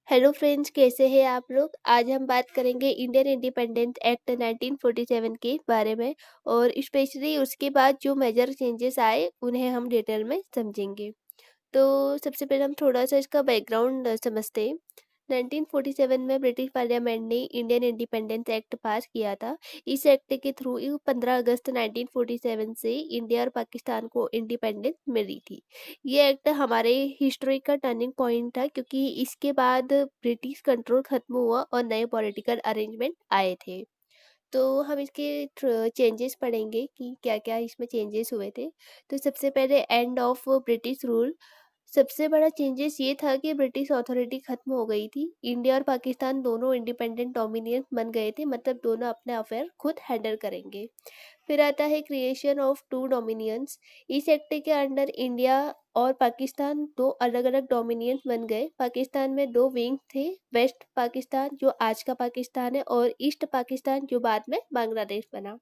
Hello friends, कैसे हैं आप लोग। आज हम बात करेंगे इंडियन इंडिपेंडेंस एक्ट 1947 के बारे में और स्पेशली उसके बाद जो मेजर चेंजेस आए उन्हें हम डिटेल में समझेंगे। तो सबसे पहले हम थोड़ा सा इसका बैकग्राउंड समझते हैं। 1947 में ब्रिटिश पार्लियामेंट ने इंडियन इंडिपेंडेंस एक्ट पास किया था। इस एक्ट के थ्रू 15 अगस्त 1947 से इंडिया और पाकिस्तान को इंडिपेंडेंस मिली थी। ये एक्ट हमारे हिस्ट्री का टर्निंग पॉइंट था क्योंकि इसके बाद ब्रिटिश कंट्रोल खत्म हुआ और नए पॉलिटिकल अरेंजमेंट आए थे। तो हम इसके चेंजेस पढ़ेंगे कि क्या क्या इसमें चेंजेस हुए थे। तो सबसे पहले एंड ऑफ ब्रिटिश रूल। सबसे बड़ा चेंजेस ये था कि ब्रिटिश अथॉरिटी खत्म हो गई थी। इंडिया और पाकिस्तान दोनों इंडिपेंडेंट डोमिनियन बन गए थे, मतलब दोनों अपने अफेयर खुद हैंडल करेंगे। फिर आता है क्रिएशन ऑफ टू डोमिनियंस। इस एक्ट के अंडर इंडिया और पाकिस्तान दो अलग अलग डोमिनियंस बन गए। पाकिस्तान में दो विंग थे, वेस्ट पाकिस्तान जो आज का पाकिस्तान है और ईस्ट पाकिस्तान जो बाद में बांग्लादेश बना।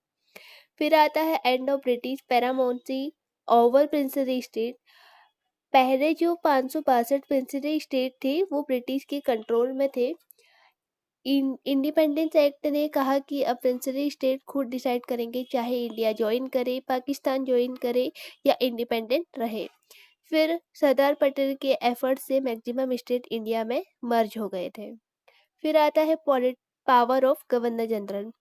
फिर आता है end of British paramountcy over princely state. पहले जो 562 प्रिंसली स्टेट थे वो ब्रिटिश के कंट्रोल में थे। इंडिपेंडेंस एक्ट ने कहा कि अब प्रिंसली स्टेट खुद डिसाइड करेंगे, चाहे इंडिया ज्वाइन करे, पाकिस्तान ज्वाइन करे या इंडिपेंडेंट रहे। फिर सरदार पटेल के एफर्ट से मैक्सिमम स्टेट इंडिया में मर्ज हो गए थे। फिर आता है पावर ऑफ गवर्नर जनरल।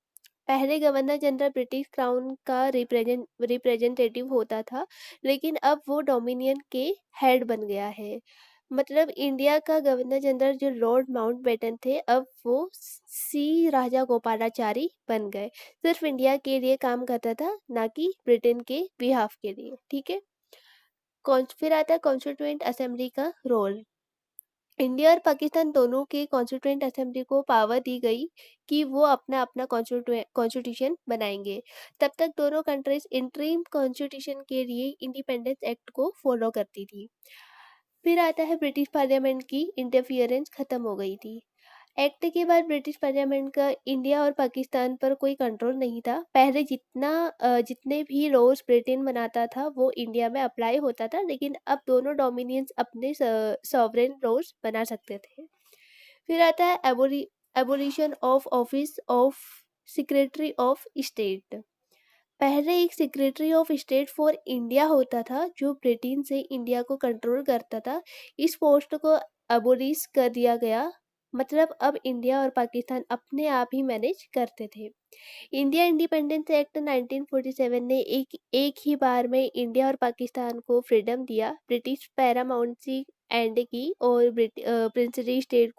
पहले गवर्नर जनरल ब्रिटिश क्राउन का रिप्रेजेंटेटिव होता था, लेकिन अब वो डोमिनियन के हेड बन गया है। मतलब इंडिया का गवर्नर जनरल जो लॉर्ड माउंटबेटन थे, अब वो सी राजा गोपालाचारी बन गए। सिर्फ इंडिया के लिए काम करता था, ना कि ब्रिटेन के बिहाफ के लिए। ठीक है। फिर आता है कॉन्स्टिट्यूएंट असेंबली का रोल। इंडिया और पाकिस्तान दोनों के कॉन्स्टिट्यूएंट असेंबली को पावर दी गई कि वो अपना अपना कॉन्स्टिट्यूशन बनाएंगे। तब तक दोनों कंट्रीज इंटरिम कॉन्स्टिट्यूशन के लिए इंडिपेंडेंस एक्ट को फॉलो करती थी। फिर आता है ब्रिटिश पार्लियामेंट की इंटरफियरेंस खत्म हो गई थी। एक्ट के बाद ब्रिटिश पार्लियामेंट का इंडिया और पाकिस्तान पर कोई कंट्रोल नहीं था। पहले जितने भी लॉज ब्रिटेन बनाता था वो इंडिया में अप्लाई होता था, लेकिन अब दोनों डोमिनियंस अपने सॉवरेन लॉज बना सकते थे। फिर आता है abolition of office of secretary of state. पहले एक secretary of state for India होता था जो ब्रिटेन से इंडिया को कंट्रोल करता था। इस पोस्ट को अबोलिश कर दिया गया, मतलब अब इंडिया और पाकिस्तान अपने आप ही मैनेज करते थे। इंडिया इंडिपेंडेंस एक्ट 1947 ने एक ही बार में इंडिया और पाकिस्तान को फ्रीडम दिया। ब्रिटिश पैरामाउंसी एंड की और प्रिंसली स्टेट को